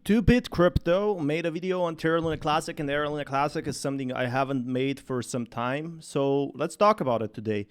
2-Bit Crypto made a video on LUNC Classic, and LUNC Classic is something I haven't made for some time. So let's talk about it today.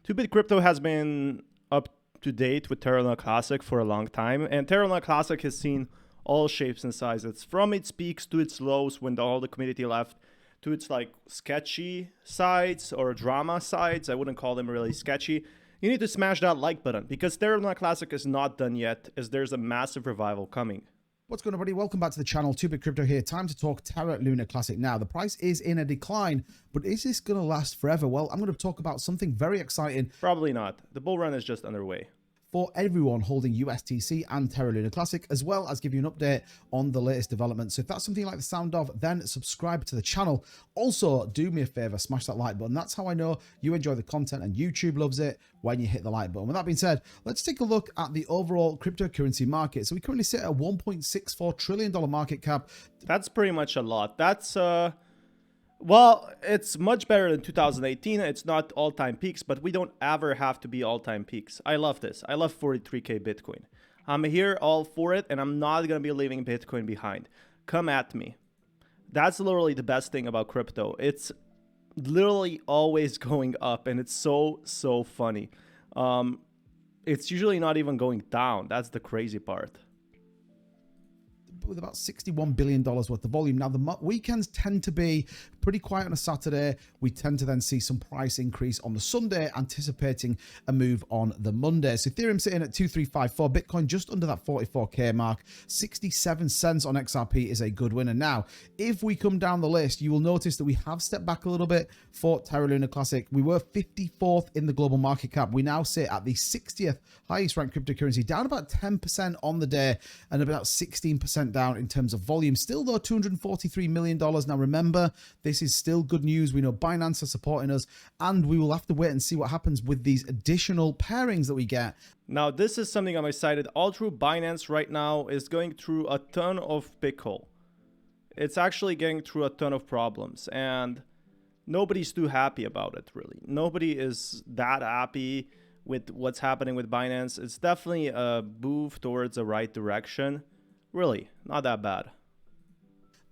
2-Bit Crypto has been up to date with LUNC Classic for a long time, and LUNC Classic has seen all shapes and sizes, from its peaks to its lows when all the community left, to its like sketchy sides or drama sides. I wouldn't call them really sketchy. You need to smash that like button because LUNC Classic is not done yet, as there's a massive revival coming. What's going on, everybody? Welcome back to the channel. 2-Bit Crypto here. Time to talk Terra LUNC Classic now. The price is in a decline, but is this going to last forever? Well, I'm going to talk about something very exciting. Probably not. The bull run is just underway. For everyone holding USTC and Terra LUNC Classic, as well as give you an update on the latest developments. So if that's something you like the sound of, then subscribe to the channel. Also, do me a favor, smash that like button. That's how I know you enjoy the content and YouTube loves it, when you hit the like button. With that being said, let's take a look at the overall cryptocurrency market. So we currently sit at a $1.64 trillion market cap. That's pretty much a lot. That's well, it's much better than 2018. It's not all-time peaks, but we don't ever have to be all-time peaks. I love this. I love 43K Bitcoin. I'm here all for it, and I'm not going to be leaving Bitcoin behind. Come at me. That's literally the best thing about crypto. It's literally always going up, and it's so funny. It's usually not even going down. That's the crazy part. With about $61 billion worth of volume. Now, the weekends tend to be pretty quiet on a Saturday. We tend to then see some price increase on the Sunday, anticipating a move on the Monday. So Ethereum sitting at 2354, Bitcoin just under that 44K mark, 67 cents on XRP is a good winner. Now, if we come down the list, you will notice that we have stepped back a little bit for Terra LUNC Classic. We were 54th in the global market cap. We now sit at the 60th highest ranked cryptocurrency, down about 10% on the day and about 16% down in terms of volume. Still though, $243 million. Now remember, this is still good news. We know Binance are supporting us, and we will have to wait and see what happens with these additional pairings that we get. Now, this is something I'm excited. All through Binance right now is going through a ton of pickle. It's actually getting through a ton of problems, and nobody's too happy about it, really. Nobody is that happy with what's happening with Binance. It's definitely a move towards the right direction. Really, not that bad.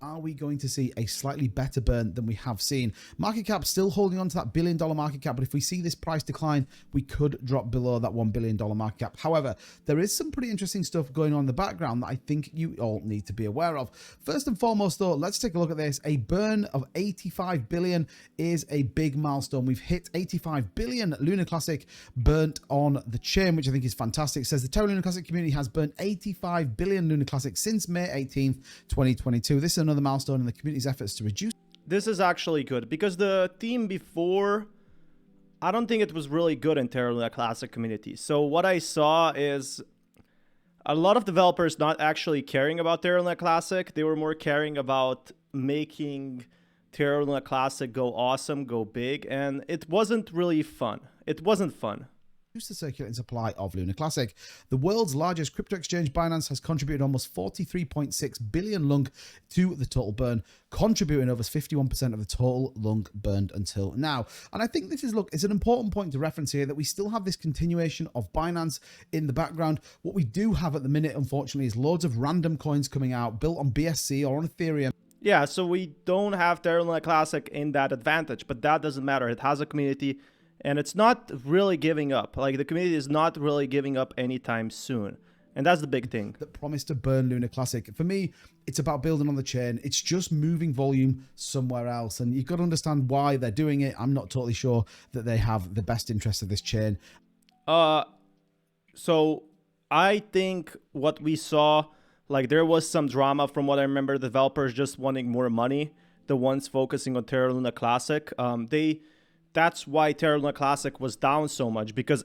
Are we going to see a slightly better burn than we have seen? Market cap still holding on to that $1 billion market cap, but if we see this price decline, we could drop below that $1 billion market cap. However, there is some pretty interesting stuff going on in the background that I think you all need to be aware of. First and foremost, though, let's take a look at this. A burn of 85 billion is a big milestone. We've hit 85 billion LUNC Classic burnt on the chain, which I think is fantastic. It says the Terra LUNC Classic community has burnt 85 billion LUNC Classic since May 18th, 2022. This is another milestone in the community's efforts to reduce. This is actually good because the team before, I don't think it was really good in Terra LUNC Classic community. So what I saw is a lot of developers not actually caring about Terra LUNC Classic. They were more caring about making Terra LUNC Classic go awesome, go big, and it wasn't really fun. It wasn't fun. The circulating supply of LUNC Classic. The world's largest crypto exchange, Binance, has contributed almost 43.6 billion LUNC to the total burn, contributing over 51% of the total LUNC burned until now. And I think this is, look, it's an important point to reference here that we still have this continuation of Binance in the background. What we do have at the minute, unfortunately, is loads of random coins coming out built on BSC or on Ethereum. Yeah, so we don't have Terra LUNC Classic in that advantage, but that doesn't matter. It has a community. And it's not really giving up. Like, the community is not really giving up anytime soon. And that's the big thing. That promised to burn LUNC Classic. For me, it's about building on the chain. It's just moving volume somewhere else. And you've got to understand why they're doing it. I'm not totally sure that they have the best interest of this chain. So I think what we saw, like, there was some drama from what I remember, developers just wanting more money. The ones focusing on Terra LUNC Classic. That's why Terra LUNC Classic was down so much, because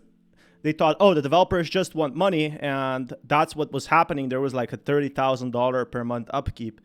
they thought, oh, the developers just want money, and that's what was happening. There was like a $30,000 per month upkeep.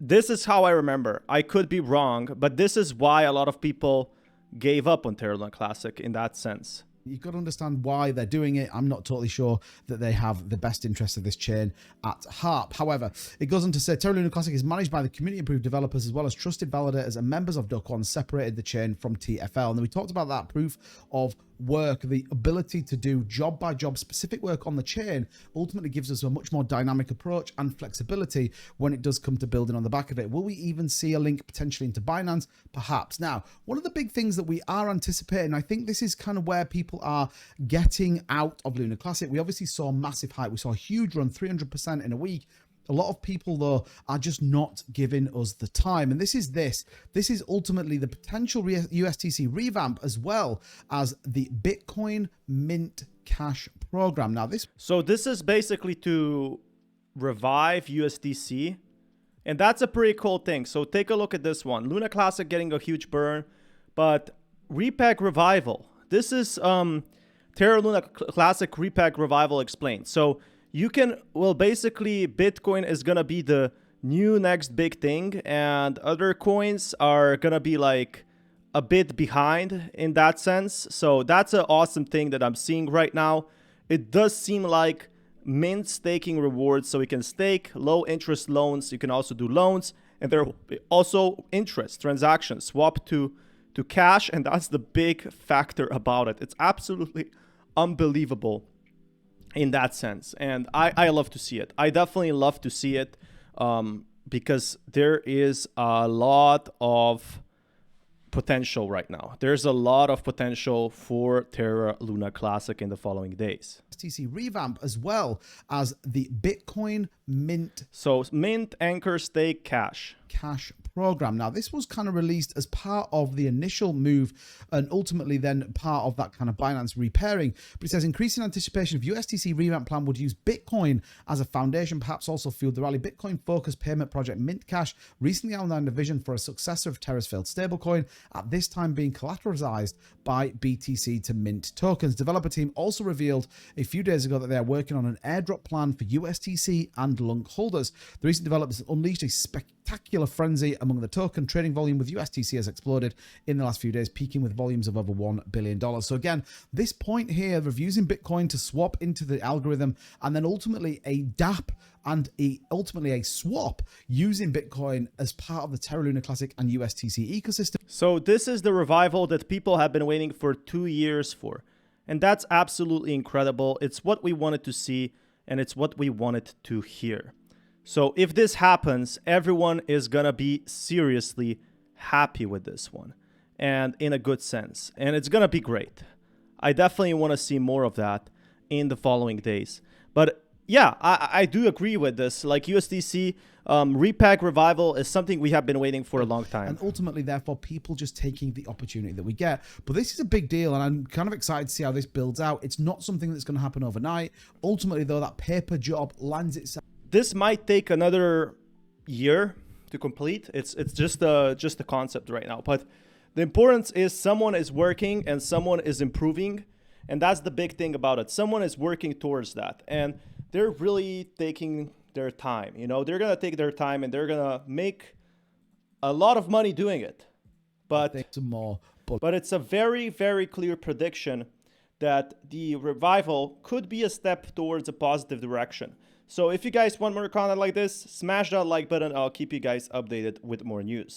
This is how I remember. I could be wrong, but this is why a lot of people gave up on Terra LUNC Classic in that sense. You've got to understand why they're doing it. I'm not totally sure that they have the best interest of this chain at heart. However, it goes on to say Terra LUNC Classic is managed by the community-approved developers as well as trusted validators and members of Do Kwon separated the chain from TFL. And we talked about that proof of work, the ability to do job by job specific work on the chain ultimately gives us a much more dynamic approach and flexibility when it does come to building on the back of it. Will we even see a link potentially into Binance? Perhaps. Now, one of the big things that we are anticipating, I think this is kind of where people are getting out of LUNC Classic. We obviously saw a massive hype. We saw a huge run, 300% in a week. A lot of people, though, are just not giving us the time. And this is ultimately the potential USTC revamp, as well as the Bitcoin Mint Cash program. Now, this is basically to revive USDC. And that's a pretty cool thing. So take a look at this one. LUNC Classic getting a huge burn, but REPEG revival. This is Terra LUNC Classic REPEG revival explained. So you can, well, basically Bitcoin is going to be the new next big thing, and other coins are going to be like a bit behind in that sense. So that's an awesome thing that I'm seeing right now. It does seem like mint staking rewards, so you can stake low interest loans. You can also do loans, and there will be also interest transactions swap to cash, and that's the big factor about it. It's absolutely unbelievable in that sense, and I love to see it. I definitely love to see it because there is a lot of potential right now. There's a lot of potential for Terra LUNC Classic in the following days. USTC revamp, as well as the Bitcoin Mint. So mint, anchor, stake, cash program. Now, this was kind of released as part of the initial move and ultimately then part of that kind of Binance repairing. But it says increasing anticipation of USTC revamp plan would use Bitcoin as a foundation, perhaps also fueled the rally. Bitcoin focused payment project Mint Cash recently outlined a vision for a successor of Terra's failed stablecoin, at this time being collateralized by BTC to mint tokens. Developer team also revealed a few days ago that they are working on an airdrop plan for USTC and LUNC holders. The recent developments unleashed a spectacular frenzy among the token. Trading volume with USTC has exploded in the last few days, peaking with volumes of over $1 billion. So again, this point here of using Bitcoin to swap into the algorithm, and then ultimately a DApp and ultimately a swap using Bitcoin as part of the Terra LUNC Classic and USTC ecosystem. So this is the revival that people have been waiting for 2 years for. And that's absolutely incredible. It's what we wanted to see, and it's what we wanted to hear. So if this happens, everyone is going to be seriously happy with this one, and in a good sense. And it's going to be great. I definitely want to see more of that in the following days. But yeah, I do agree with this. Like USDC, REPEG revival is something we have been waiting for a long time. And ultimately, therefore, people just taking the opportunity that we get. But this is a big deal, and I'm kind of excited to see how this builds out. It's not something that's going to happen overnight. Ultimately, though, that paper job lands itself. This might take another year to complete. It's just a concept right now. But the importance is someone is working and someone is improving. And that's the big thing about it. Someone is working towards that. And they're really taking their time. You know, they're going to take their time and they're going to make a lot of money doing it. But it's a very, very clear prediction that the revival could be a step towards a positive direction. So if you guys want more content like this, smash that like button. I'll keep you guys updated with more news.